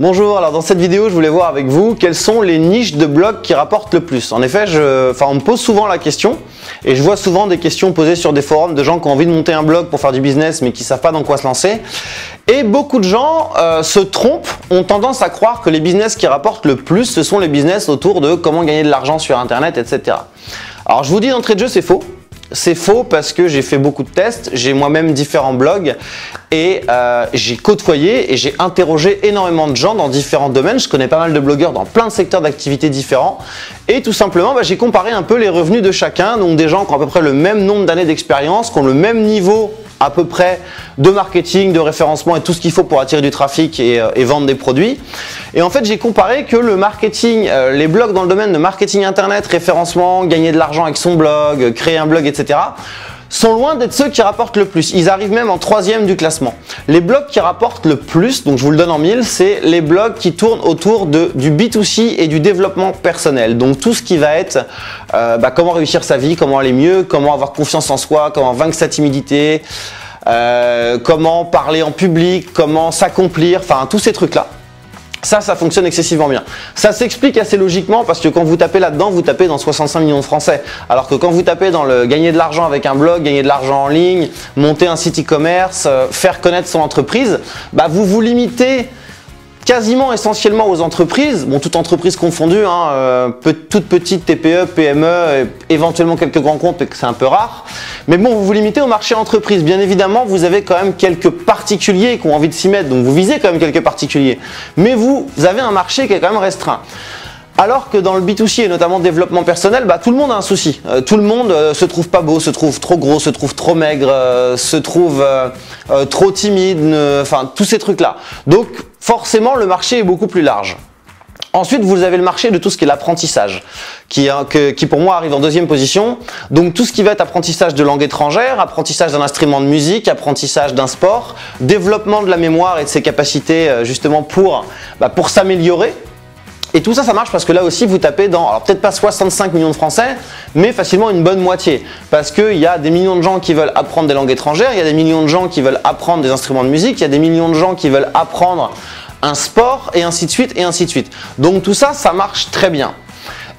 Bonjour, alors dans cette vidéo je voulais voir avec vous quelles sont les niches de blog qui rapportent le plus. En effet, on me pose souvent la question et je vois souvent des questions posées sur des forums de gens qui ont envie de monter un blog pour faire du business mais qui ne savent pas dans quoi se lancer. Et beaucoup de gens se trompent, ont tendance à croire que les business qui rapportent le plus, ce sont les business autour de comment gagner de l'argent sur internet, etc. Alors je vous dis d'entrée de jeu, c'est faux. C'est faux parce que j'ai fait beaucoup de tests, j'ai moi-même différents blogs et j'ai côtoyé et j'ai interrogé énormément de gens dans différents domaines. Je connais pas mal de blogueurs dans plein de secteurs d'activité différents et tout simplement j'ai comparé un peu les revenus de chacun, donc des gens qui ont à peu près le même nombre d'années d'expérience, qui ont le même niveau à peu près de marketing, de référencement et tout ce qu'il faut pour attirer du trafic et vendre des produits. Et en fait, j'ai comparé que le marketing, les blogs dans le domaine de marketing internet, référencement, gagner de l'argent avec son blog, créer un blog, etc. sont loin d'être ceux qui rapportent le plus. Ils arrivent même en 3e du classement. Les blogs qui rapportent le plus, donc je vous le donne en mille, c'est les blogs qui tournent autour du B2C et du développement personnel. Donc tout ce qui va être comment réussir sa vie, comment aller mieux, comment avoir confiance en soi, comment vaincre sa timidité, comment parler en public, comment s'accomplir, enfin tous ces trucs-là. Ça fonctionne excessivement bien. Ça s'explique assez logiquement parce que quand vous tapez là-dedans, vous tapez dans 65 millions de Français. Alors que quand vous tapez dans le gagner de l'argent avec un blog, gagner de l'argent en ligne, monter un site e-commerce, faire connaître son entreprise, vous vous limitez quasiment essentiellement aux entreprises, bon toutes entreprises confondues, toutes petites TPE, PME, éventuellement quelques grands comptes, mais c'est un peu rare. Mais bon, vous vous limitez au marché entreprise. Bien évidemment, vous avez quand même quelques particuliers qui ont envie de s'y mettre, donc vous visez quand même quelques particuliers. Mais vous avez un marché qui est quand même restreint. Alors que dans le B2C et notamment développement personnel, tout le monde a un souci. Tout le monde se trouve pas beau, se trouve trop gros, se trouve trop maigre, se trouve trop timide, enfin tous ces trucs-là. Donc forcément, le marché est beaucoup plus large. Ensuite, vous avez le marché de tout ce qui est l'apprentissage, qui pour moi arrive en 2e position. Donc tout ce qui va être apprentissage de langue étrangère, apprentissage d'un instrument de musique, apprentissage d'un sport, développement de la mémoire et de ses capacités justement pour s'améliorer. Et tout ça, ça marche parce que là aussi, vous tapez dans, alors peut-être pas 65 millions de Français, mais facilement une bonne moitié. Parce qu'il y a des millions de gens qui veulent apprendre des langues étrangères, il y a des millions de gens qui veulent apprendre des instruments de musique, il y a des millions de gens qui veulent apprendre un sport, et ainsi de suite, et ainsi de suite. Donc tout ça, ça marche très bien.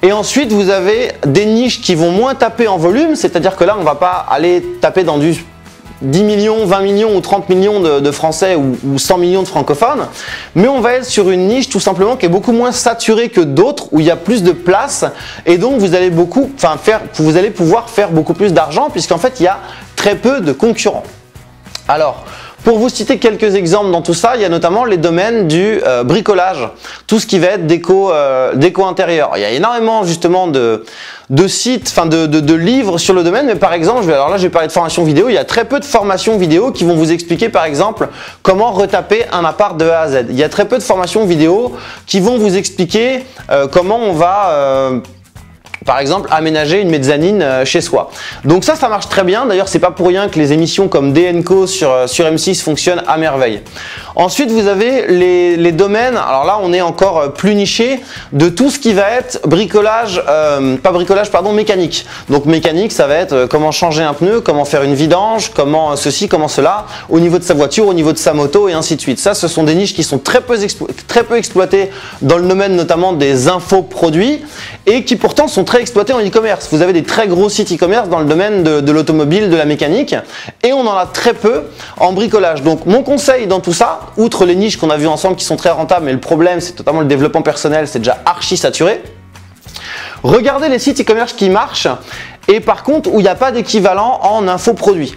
Et ensuite, vous avez des niches qui vont moins taper en volume, c'est-à-dire que là, on ne va pas aller taper dans du 10 millions, 20 millions ou 30 millions de Français ou 100 millions de francophones, mais on va être sur une niche tout simplement qui est beaucoup moins saturée que d'autres, où il y a plus de place et donc vous allez pouvoir faire beaucoup plus d'argent puisqu'en fait il y a très peu de concurrents. Alors, pour vous citer quelques exemples dans tout ça, il y a notamment les domaines du bricolage, tout ce qui va être déco intérieure. Il y a énormément justement de sites, de livres sur le domaine, mais par exemple, alors là je vais parler de formation vidéo, il y a très peu de formations vidéo qui vont vous expliquer par exemple comment retaper un appart de A à Z. Il y a très peu de formations vidéo qui vont vous expliquer comment on va par exemple, aménager une mezzanine chez soi. Donc ça marche très bien. D'ailleurs, c'est pas pour rien que les émissions comme DNCO sur M6 fonctionnent à merveille. Ensuite, vous avez les domaines. Alors là, on est encore plus niché de tout ce qui va être bricolage, mécanique. Donc mécanique, ça va être comment changer un pneu, comment faire une vidange, comment ceci, comment cela, au niveau de sa voiture, au niveau de sa moto et ainsi de suite. Ça, ce sont des niches qui sont très peu exploitées dans le domaine notamment des infoproduits et qui pourtant sont très exploité en e-commerce. Vous avez des très gros sites e-commerce dans le domaine de l'automobile, de la mécanique et on en a très peu en bricolage. Donc mon conseil dans tout ça, outre les niches qu'on a vues ensemble qui sont très rentables, mais le problème c'est notamment le développement personnel, c'est déjà archi saturé. Regardez les sites e-commerce qui marchent et par contre où il n'y a pas d'équivalent en infoproduits.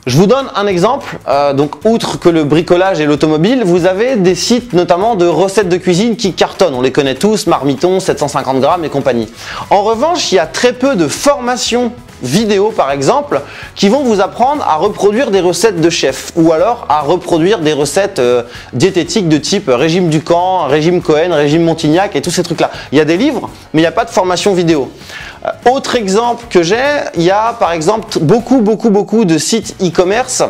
Je vous donne un exemple, donc outre que le bricolage et l'automobile, vous avez des sites notamment de recettes de cuisine qui cartonnent, on les connaît tous, Marmiton, 750 grammes et compagnie. En revanche, il y a très peu de formations vidéo par exemple qui vont vous apprendre à reproduire des recettes de chef ou alors à reproduire des recettes diététiques de type régime Ducamp, régime Cohen, régime Montignac et tous ces trucs là. Il y a des livres mais il n'y a pas de formation vidéo. Autre exemple que j'ai, il y a par exemple beaucoup de sites e-commerce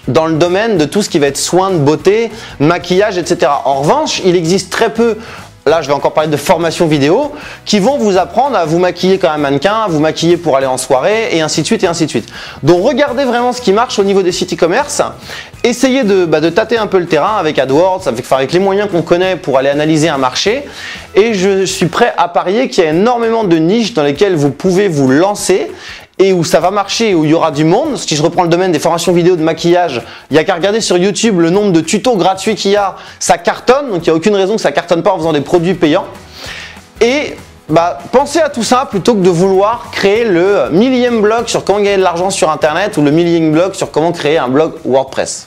dans le domaine de tout ce qui va être soins de beauté, maquillage, etc. En revanche, il existe très peu là je vais encore parler de formation vidéo, qui vont vous apprendre à vous maquiller comme un mannequin, à vous maquiller pour aller en soirée et ainsi de suite et ainsi de suite. Donc regardez vraiment ce qui marche au niveau des sites e-commerce, essayez de tâter un peu le terrain avec AdWords, avec les moyens qu'on connaît pour aller analyser un marché, et je suis prêt à parier qu'il y a énormément de niches dans lesquelles vous pouvez vous lancer et où ça va marcher, où il y aura du monde. Si je reprends le domaine des formations vidéo de maquillage, il n'y a qu'à regarder sur YouTube le nombre de tutos gratuits qu'il y a, ça cartonne, donc il n'y a aucune raison que ça cartonne pas en faisant des produits payants. Et pensez à tout ça plutôt que de vouloir créer le millième blog sur comment gagner de l'argent sur internet ou le millième blog sur comment créer un blog WordPress.